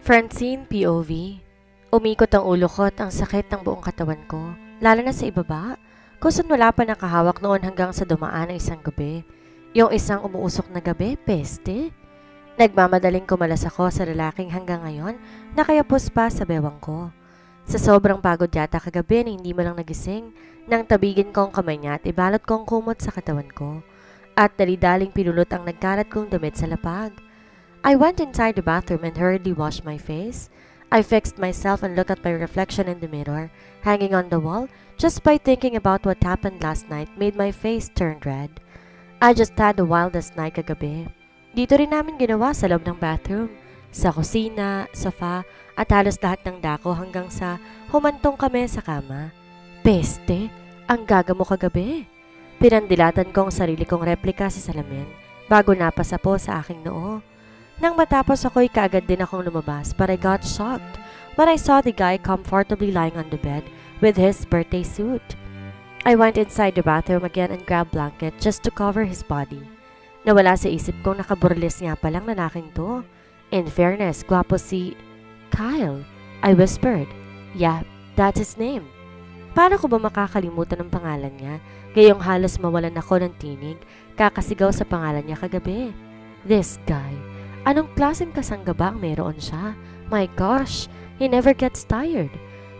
Francine POV. Umikot ang ulo ko at ang sakit ng buong katawan ko, lalo na sa ibaba, kung saan wala pa nakahawak noon hanggang sa dumaan ang isang gabi. Yung isang umuusok na gabi, peste. Nagmamadaling kumalas ako sa lalaking hanggang ngayon, nakayapos pa sa bewang ko. Sa sobrang pagod yata kagabi na hindi mo lang nagising, nang tabigin ko ang kamay niya at ibalot ko ang kumot sa katawan ko. At dali-daling pinulot ang nagkalat kong damit sa lapag. I went inside the bathroom and hurriedly washed my face. I fixed myself and looked at my reflection in the mirror, hanging on the wall. Just by thinking about what happened last night made my face turn red. I just had the wildest night kagabi. Dito rin namin ginawa sa loob ng bathroom, sa kusina, sofa, at halos lahat ng dako hanggang sa humantong kami sa kama. Peste, ang gaga mo kagabi. Pinandilatan ko ang sarili kong replika sa salamin bago napasa po sa aking noo. Nang matapos ako'y kaagad din akong lumabas, but I got shocked when I saw the guy comfortably lying on the bed with his birthday suit. I went inside the bathroom again and grabbed blanket just to cover his body. Nawala sa isip kong nakaburles nga palang lalaking to. In fairness, gwapo si Kyle. I whispered. Yeah, that's his name. Paano ko ba makakalimutan ang pangalan niya? Gayong halos mawalan ako ng tinig, kakasigaw sa pangalan niya kagabi. This guy. Anong klaseng kasangga ba ang meron siya? My gosh, he never gets tired.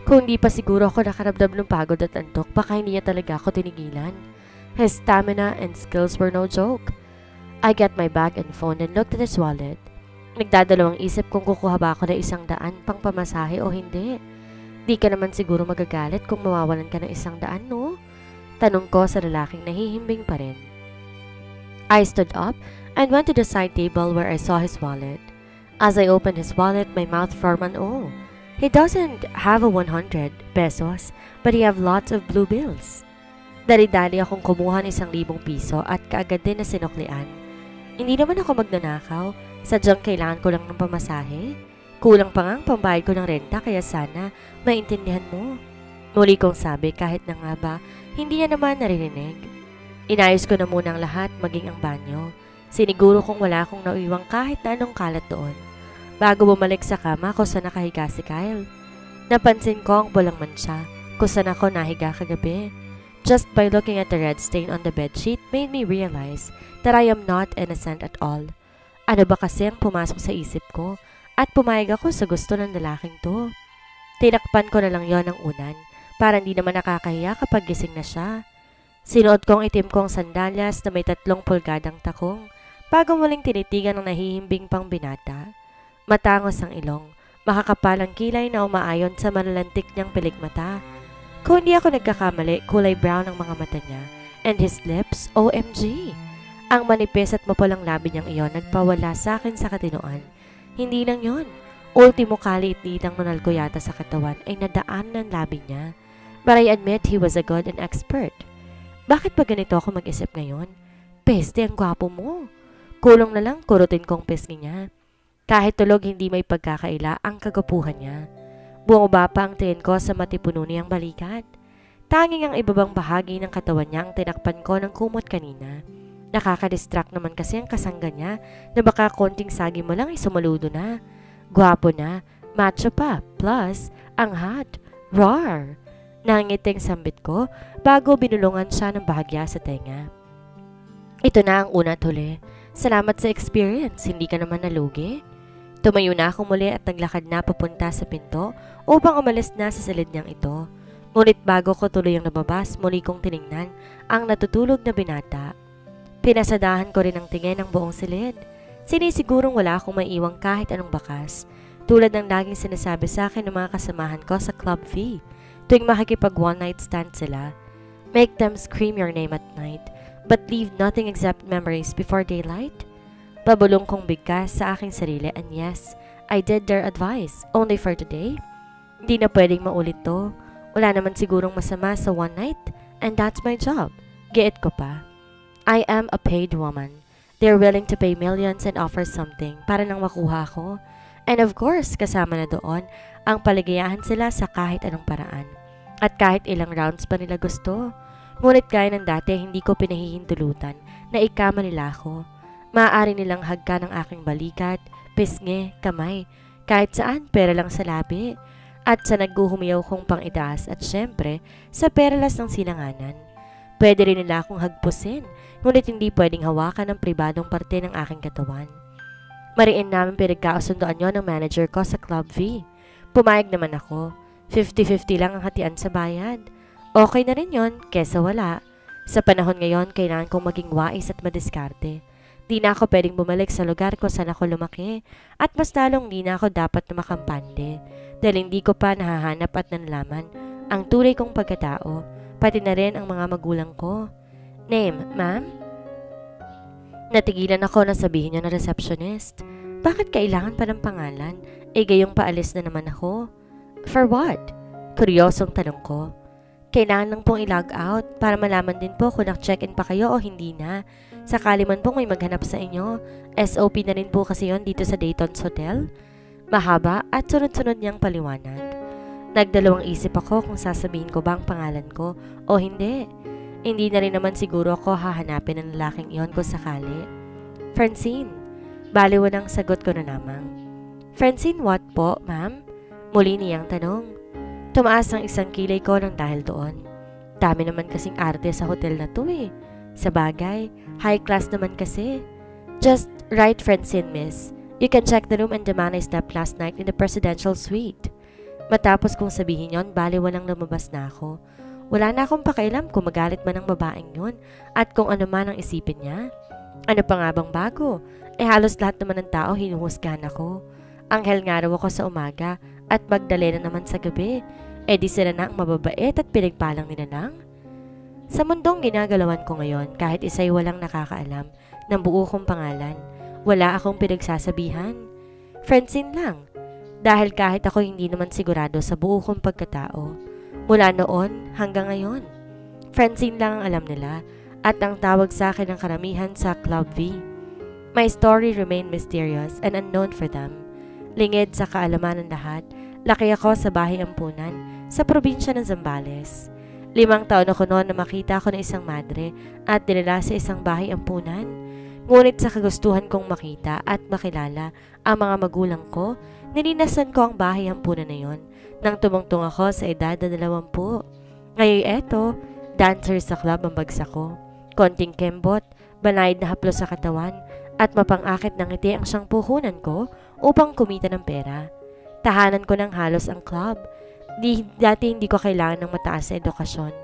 Kung di pa siguro ako nakaramdam ng pagod at antok, baka hindi niya talaga ako tinigilan. His stamina and skills were no joke. I got my bag and phone and looked at his wallet. Nagdadalawang isip kung kukuha ba ako ng 100 pang pamasahe o hindi. Di ka naman siguro magagalit kung mawawalan ka ng 100, no? Tanong ko sa lalaking nahihimbing pa rin. I stood up and went to the side table where I saw his wallet. As I opened his wallet, my mouth formed an O. He doesn't have a 100 pesos, but he have lots of blue bills. Dali-dali akong kumuha ng 1,000 piso at kaagad din na sinuklian. Hindi naman ako magnanakaw, sadyang kailangan ko lang ng pamasahe. Kulang pa nga ang pambayad ko ng renta kaya sana maintindihan mo. Muli kong sabi kahit na nga ba, hindi niya naman narinig. Inayos ko na muna ang lahat maging ang banyo. Siniguro kong wala akong naiwang kahit na anong kalat doon. Bago bumalik sa kama kung saan nakahiga si Kyle. Napansin ko ang pulang mancha kung saan ako nahiga kagabi. Just by looking at the red stain on the bedsheet made me realize that I am not innocent at all. Ano ba kasi ang pumasok sa isip ko at pumayag ako sa gusto ng lalaking to. Tinakpan ko na lang yon ng unan para hindi naman nakakahiya kapag gising na siya. Sinuot kong itim kong sandalyas na may 3 pulgadang takong bago muling tinitigan ng nahihimbing pang binata. Matangos ang ilong, makakapal ang kilay na umaayon sa malalantik niyang pilikmata. Kung hindi ako nagkakamali, kulay brown ang mga mata niya. And his lips, OMG! Ang manipis at mapulang labi niyang iyon nagpawala sa akin sa katinoan. Hindi lang yon. Ultimo kaliit-liit ang nunal ko yata sa katawan ay nadaan ng labi niya. But I admit he was a good and expert. Bakit ba ganito ako mag-isip ngayon? Peste, ang gwapo mo. Kulong na lang, kurutin kong pisngi niya. Kahit tulog hindi may pagkakaila ang kagapuhan niya. Bumaba pa ang tingin ko sa matipuno niyang balikat. Tanging ang ibabang bahagi ng katawan niya ang tinakpan ko ng kumot kanina. Nakaka-distract naman kasi ang kasangga niya na baka konting sagi mo lang ay sumuludo na. Gwapo na, macho pa, plus ang hot. Roar! Nangiting sambit ko bago binulungan siya ng bahagya sa tenga. Ito na ang una at huli. Salamat sa experience, hindi ka naman nalugi. Tumayo na ako muli at naglakad na papunta sa pinto upang umalis na sa silid niyang ito. Ngunit bago ko tuloy ang nababas, muli kong tiningnan ang natutulog na binata. Pinasadahan ko rin ang tingin ng buong silid. Sinisigurong wala akong maiiwang kahit anong bakas. Tulad ng laging sinasabi sa akin ng mga kasamahan ko sa Club V. Tuwing makikipag one night stand sila, make them scream your name at night, but leave nothing except memories before daylight. Pabulong kong bigkas sa aking sarili and yes, I did their advice, only for today. Hindi na pwedeng maulit to. Wala naman sigurong masama sa one night, and that's my job. Giit ko pa. I am a paid woman. They're willing to pay millions and offer something para nang makuha ko. And of course, kasama na doon ang paligayahan sila sa kahit anong paraan. At kahit ilang rounds pa nila gusto. Ngunit gaya ng dati, hindi ko pinahihintulutan na ikama nila ako. Maaari nilang hagka ng aking balikat, pisngi, kamay. Kahit saan, pera lang sa labi. At sa nagguhumiyaw kong pang-itaas at syempre, sa peralas ng silanganan. Pwede rin nila akong hagpusin, ngunit hindi pwedeng hawakan ang pribadong parte ng aking katawan. Mariin namin pinagkakasundoan yon ng manager ko sa Club V. Pumayag naman ako. 50-50 lang ang hatian sa bayad. Okay na rin yon, kesa wala. Sa panahon ngayon, kailangan kong maging wais at madiskarte. Di na ako pwedeng bumalik sa lugar ko saan ako lumaki at mas lalong di na ako dapat na makampante dahil hindi ko pa nahahanap at nanalaman ang tunay kong pagkatao, pati na rin ang mga magulang ko. Name, ma'am? Natigilan ako na sabihin niya na receptionist. Bakit kailangan pa ng pangalan? Gayong paalis na naman ako. For what? Kuryosong tanong ko. Kailangan lang pong i-log out para malaman din po kung nak-check-in pa kayo o hindi na. Sakali man pong may maghanap sa inyo, SOP na rin po kasi yon dito sa Dayton's Hotel. Mahaba at sunod-sunod niyang paliwanag. Nagdalawang isip ako kung sasabihin ko ba ang pangalan ko o hindi. Hindi na rin naman siguro ako hahanapin ng lalaking iyon kung sakali. Francine. Baliwan ang sagot ko na lamang. Francine what po, ma'am? Muli niyang tanong. Tumaas ang isang kilay ko nang dahil doon. Dami naman kasing arte sa hotel na to eh. Sa bagay, high class naman kasi. Just right, Francine, miss. You can check the room and the man I slept last night in the presidential suite. Matapos kong sabihin yon, bali walang lumabas na ako. Wala na akong pakialam kung magalit man ang babaeng yun at kung ano man ang isipin niya. Ano pa nga bang bago? Halos lahat naman ng tao hinuhusgahan ako. Anghel nga raw ako sa umaga at Magdalena naman sa gabi. Di sila na ang mababait at pinagpalang ninanang. Sa mundong ginagalawan ko ngayon, kahit isa'y walang nakakaalam ng buo kong pangalan, wala akong pinagsasabihan. Francine lang. Dahil kahit ako hindi naman sigurado sa buo kong pagkatao, mula noon hanggang ngayon, Francine lang ang alam nila at ang tawag sa akin ng karamihan sa Club V. My story remained mysterious and unknown for them. Lingid sa kaalaman ng lahat, laki ako sa bahay ampunan sa probinsya ng Zambales. 5 taon ako noon na makita ko ng isang madre at dinala sa isang bahay ampunan. Ngunit sa kagustuhan kong makita at makilala ang mga magulang ko, nilinasan ko ang bahay ampunan na yon nang tumungtong ako sa edad na 20. Ngayon eto, dancer sa club ang bagsak ko. Konting kembot, banayad na haplos sa katawan at mapangakit ng ngiti ang siyang puhunan ko upang kumita ng pera. Tahanan ko ng halos ang club. Dati hindi ko kailangan ng mataas na edukasyon.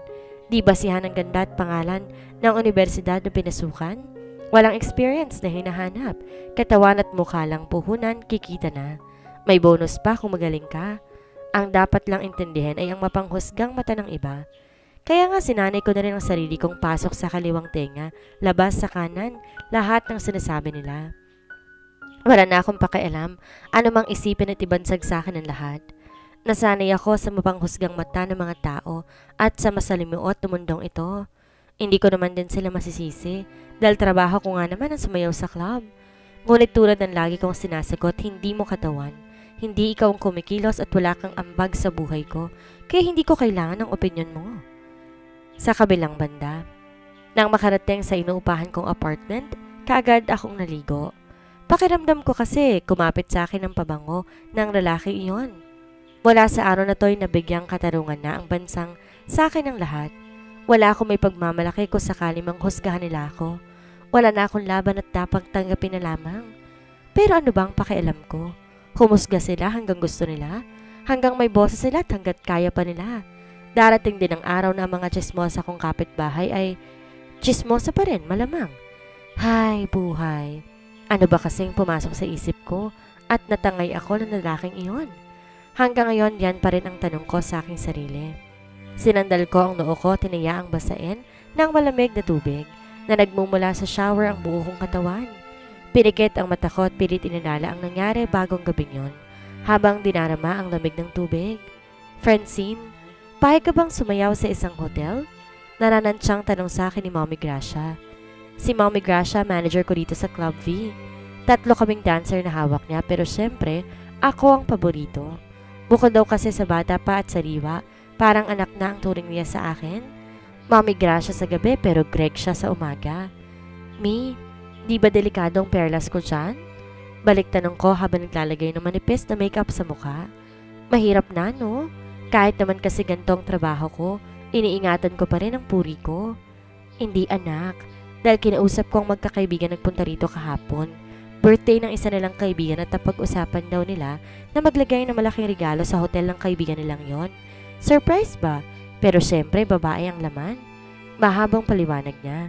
Di basihan ng ganda at pangalan ng universidad na pinasukan. Walang experience na hinahanap. Katawan at mukha lang puhunan, kikita na. May bonus pa kung magaling ka. Ang dapat lang intindihin ay ang mapanghusgang mata ng iba. Kaya nga sinanay ko na rin ang sarili kong pasok sa kaliwang tenga, labas sa kanan, lahat ng sinasabi nila. Wala na akong pakialam, anumang isipin at ibansag sa akin ng lahat. Nasanay ako sa mapanghusgang mata ng mga tao at sa masalimuot na mundong ito. Hindi ko naman din sila masisisi dahil trabaho ko nga naman ang sumayaw sa club. Ngunit tulad ng lagi kong sinasagot, hindi mo katawan. Hindi ikaw ang kumikilos at wala kang ambag sa buhay ko, kaya hindi ko kailangan ng opinyon mo. Sa kabilang banda, nang makarating sa inuupahan kong apartment, kaagad akong naligo. Pakiramdam ko kasi kumapit sa akin ang pabango ng lalaki iyon. Wala sa araw na to'y nabigyang katarungan na ang bansang sa akin ang lahat. Wala akong may pagmamalaki kung sakali mang husgahan nila ako. Wala na akong laban at dapat tanggapin na lamang. Pero ano bang pakialam ko? Humusga sila hanggang gusto nila, hanggang may boses sila at hanggat kaya pa nila. Darating din ang araw na ang mga chismosa kong kapitbahay ay chismosa pa rin, malamang. Hay, buhay. Ano ba kasing pumasok sa isip ko at natangay ako ng lalaking iyon? Hanggang ngayon, yan pa rin ang tanong ko sa aking sarili. Sinandal ko ang noo ko, tinayaang basain ng malamig na tubig na nagmumula sa shower ang buo kong katawan. Pinikit ang mata ko at pilit inalala ang nangyari bagong gabing yon habang dinarama ang lamig ng tubig. Francine, pahig ka bang sumayaw sa isang hotel? Nananansyang tanong sa akin ni Mommy Gracia. Si Mommy Gracia, manager ko dito sa Club V. 3 kaming dancer na hawak niya pero syempre, ako ang paborito. Bukod daw kasi sa bata pa at sariwa, parang anak na ang turing niya sa akin. Mommy Gracia sa gabi pero Greg siya sa umaga. Mi, di ba delikadong perlas ko dyan? Balik tanong ko habang naglalagay ng manipis na makeup sa mukha. Mahirap na, no? Kahit naman kasi gantong trabaho ko, iniingatan ko pa rin ang puri ko. Hindi anak, dahil kinausap ko ang magkakaibigan nagpunta rito kahapon. Birthday ng isa nilang kaibigan at napag-usapan daw nila na maglagay ng malaking regalo sa hotel ng kaibigan nilang yon. Surprise ba? Pero syempre babae ang laman. Mahabang paliwanag niya.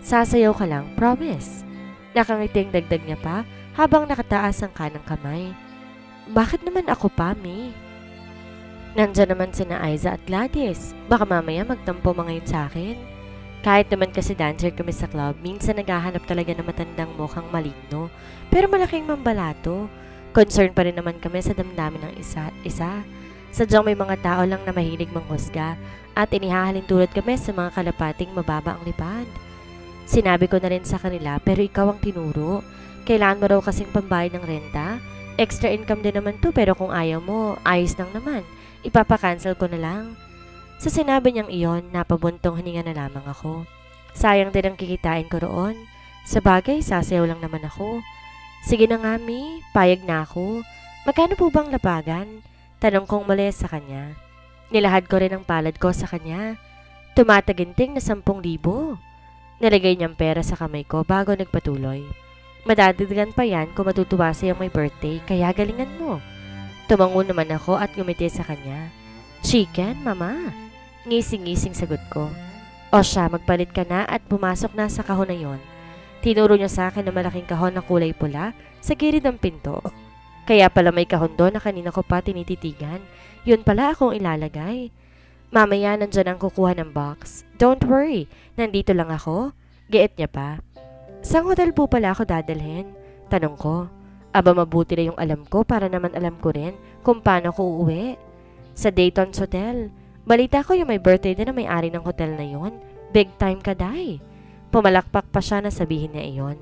Sasayaw ka lang, promise. Nakangiting dagdag niya pa habang nakataas ang kanang kamay. Bakit naman ako pa, Mi? Nandyan naman sina Aiza at Gladys. Baka mamaya magtampo mga yun sa akin. Kahit naman kasi dancer kami sa club, minsan naghahanap talaga ng matandang mukhang maligno, pero malaking mambalato. Concern pa rin naman kami sa damdamin ng isa't isa. Sadyang may mga tao lang na mahilig manghusga at inihahalin tulad kami sa mga kalapating mababa ang lipad. Sinabi ko na rin sa kanila pero ikaw ang tinuro. Kailangan mo raw kasing pambayad ng renta. Extra income din naman to pero kung ayaw mo, ayos lang naman. Ipapakancel ko na lang. Sa sinabi niyang iyon, napabuntong hininga na lamang ako. Sayang din ang kikitain ko roon. Sa bagay, sasayaw lang naman ako. Sige na nga, Mi, payag na ako. Magkano po bang lapagan? Tanong kong mali sa kanya. Nilahad ko rin ang palad ko sa kanya. Tumataginting na 10,000. Nilagay niyang pera sa kamay ko bago nagpatuloy. Madadagdagan pa yan kung matutuwa sa'yo may birthday, kaya galingan mo. Tumango naman ako at ngumiti sa kanya. Chicken, mama? Ngising-ngising sagot ko. O siya, magpalit ka na at pumasok na sa kahon na yon. Tinuro niya sa akin na malaking kahon na kulay pula sa gilid ng pinto. Kaya pala may kahon doon na kanina ko pa tinititigan. Yun pala akong ilalagay. Mamaya nandyan ang kukuha ng box. Don't worry, nandito lang ako. Giit niya pa. Sang hotel po pala ako dadalhin? Tanong ko. Aba mabuti na yung alam ko para naman alam ko rin kung paano ko uuwi. Sa Dayton's Hotel. Balita ko yung may birthday din na may-ari ng hotel na yon. Big time ka, day. Pumalakpak pa siya na sabihin niya iyon.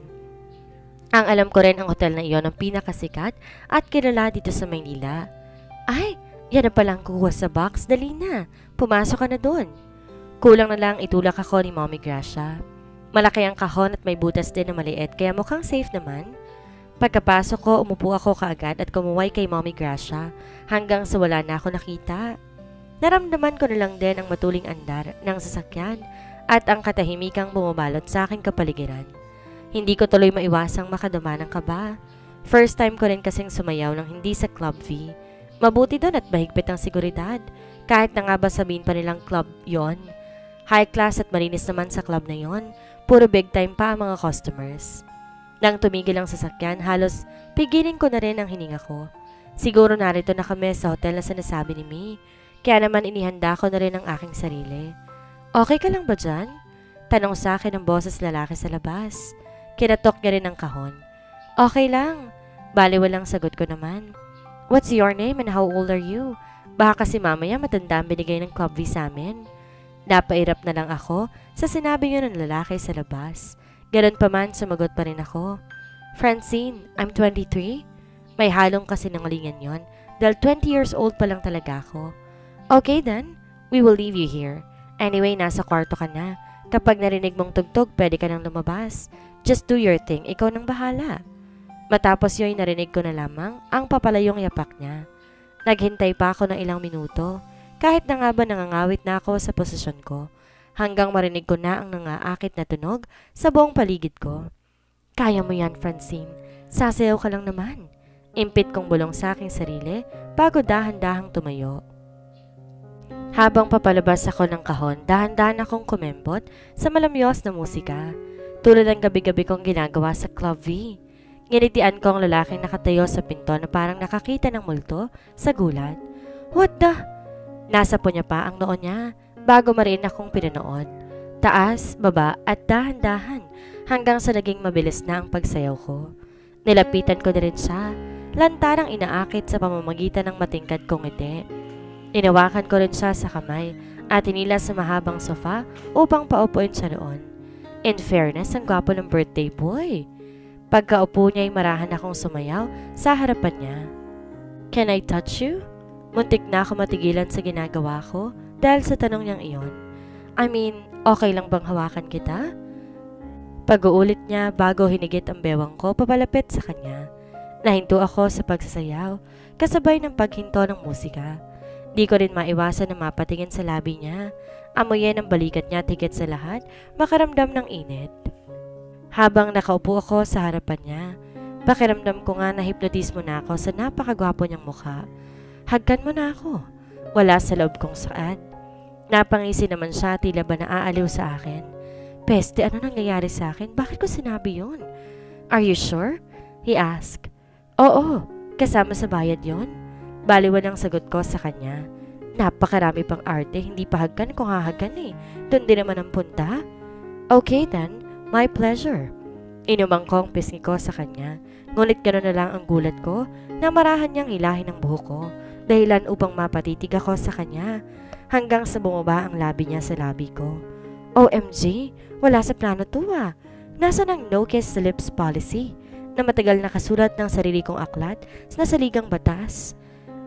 Ang alam ko rin ang hotel na iyon ang pinakasikat at kilala dito sa Maynila. Ay, yan na palang kuha sa box. Dali na. Pumasok ka na doon. Kulang na lang itulak ako ni Mommy Gracia. Malaki ang kahon at may butas din na maliit kaya mukhang safe naman. Pagkapasok ko, umupo ako kaagad at kumuway kay Mommy Gracia hanggang sa wala na ako nakita. Naramdaman ko na lang din ang matuling andar ng sasakyan at ang katahimikang bumabalot sa aking kapaligiran. Hindi ko tuloy maiwasang makadama ng kaba. First time ko rin kasing sumayaw ng hindi sa Club V. Mabuti doon at mahigpit ang seguridad. Kahit na nga ba sabihin pa nilang club yon. High class at malinis naman sa club na yon. Puro big time pa ang mga customers. Nang tumigil ang sasakyan, halos pigilin ko na rin ang hininga ko. Siguro narito na kami sa hotel na sinasabi ni Mi. Kaya naman inihanda ko na rin ang aking sarili. Okay ka lang ba dyan? Tanong sa akin ng boses lalaki sa labas. Kinatok niya rin ang kahon. Okay lang. Baliwalang sagot ko naman. What's your name and how old are you? Baka kasi mamaya matanda ang binigay ng Club V sa amin. Napairap na lang ako sa sinabi niyo ng lalaki sa labas. Ganon pa man, sumagot pa rin ako. Francine, I'm 23. May halong kasi nangalingan yon dahil 20 years old pa lang talaga ako. Okay then, we will leave you here. Anyway, nasa kwarto ka na. Kapag narinig mong tugtog, pwede ka nang lumabas. Just do your thing, ikaw nang bahala. Matapos yun, narinig ko na lamang ang papalayong yapak niya. Naghintay pa ako ng ilang minuto, kahit na nga ba nangangawit na ako sa posisyon ko, hanggang marinig ko na ang nangaakit na tunog sa buong paligid ko. Kaya mo yan, Francine. Sasayaw ka lang naman. Impit kong bulong sa aking sarili bago dahan-dahang tumayo. Habang papalabas ako ng kahon, dahan-dahan akong kumembot sa malamyos na musika. Tulad ng gabi-gabi kong ginagawa sa Club V. Nginitian ko ang lalaking nakatayo sa pinto na parang nakakita ng multo sa gulat. What the? Nasa po niya pa ang noo niya bago mariin akong pinanood. Taas, baba at dahan-dahan hanggang sa naging mabilis na ang pagsayaw ko. Nilapitan ko na rin siya, lantarang inaakit sa pamamagitan ng matingkad kong ngiti. Inawakan ko rin siya sa kamay at inila sa mahabang sofa upang paupuin siya roon. In fairness, ang gwapo ng birthday boy. Pagkaupo niya ay marahan akong sumayaw sa harapan niya. Can I touch you? Muntik na ako matigilan sa ginagawa ko dahil sa tanong niyang iyon. I mean, okay lang bang hawakan kita? Pag-uulit niya bago hinigit ang bewang ko papalapit sa kanya. Nahinto ako sa pagsasayaw, kasabay ng paghinto ng musika. Di ko rin maiwasan na mapatingin sa labi niya. Amoyin ang balikat niya higit sa lahat, makaramdam ng init. Habang nakaupo ako sa harapan niya, pakiramdam ko nga na hipnotismo na ako sa napakagwapo niyang mukha. Hagkan mo na ako. Wala sa loob kong saad. Napangisi naman siya, tila ba naaaliw sa akin. Peste, ano nangyayari sa akin? Bakit ko sinabi yun? Are you sure? He asked. Oo, kasama sa bayad yon. Baliwan ang sagot ko sa kanya. Napakarami pang arte, hindi pa hagkan kung hahagkan eh. Doon din naman ang punta. Okay then, my pleasure. Inumang ko ang pisngi ko sa kanya. Ngunit gano'n na lang ang gulat ko na marahan niyang hilahin ang buhok ko. Dahilan upang mapatitig ako sa kanya. Hanggang sa bumaba ang labi niya sa labi ko. OMG, wala sa plano to ah. Nasaan ang no kiss the lips policy na matagal nakasulat ng sarili kong aklat na saligang batas?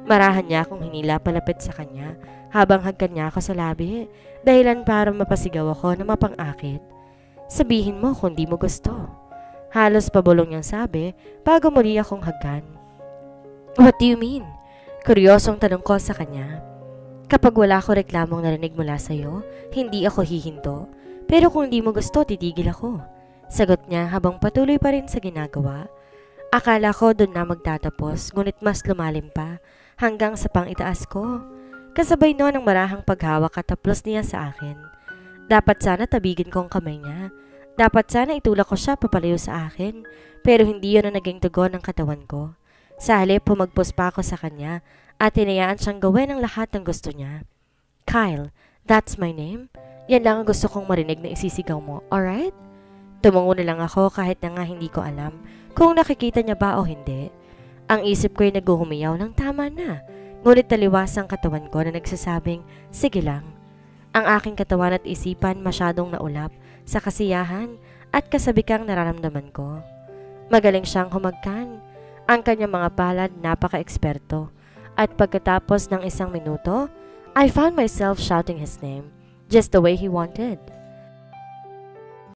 Marahan niya akong hinila palapit sa kanya habang hagkan niya ako sa labi, dahilan para mapasigaw ako na mapang-akit. Sabihin mo kung di mo gusto. Halos pabulong niyang sabi bago muli akong hagkan. What do you mean? Kuryosong tanong ko sa kanya. Kapag wala ko reklamong narinig mula sa'yo, hindi ako hihinto. Pero kung di mo gusto, titigil ako. Sagot niya habang patuloy pa rin sa ginagawa. Akala ko doon na magtatapos, ngunit mas lumalim pa hanggang sa pang-itaas ko. Kasabay noon ang marahang paghawak at taplos niya sa akin. Dapat sana tabigin ko ang kamay niya. Dapat sana itulak ko siya papalayo sa akin, pero hindi yun ang naging tugon ng katawan ko. Sa halip, pumagpos pa ako sa kanya at hinayaan siyang gawin ang lahat ng gusto niya. Kyle, that's my name. Yan lang ang gusto kong marinig na isisigaw mo, alright? Tumungo na lang ako kahit na nga hindi ko alam kung nakikita niya ba o hindi. Ang isip ko'y naghuhumiyaw ng tama na, ngunit taliwas ang katawan ko na nagsasabing, sige lang. Ang aking katawan at isipan masyadong naulap sa kasiyahan at kasabikang nararamdaman ko. Magaling siyang humagkan. Ang kanyang mga palad napaka-eksperto. At pagkatapos ng 1 minuto, I found myself shouting his name, just the way he wanted.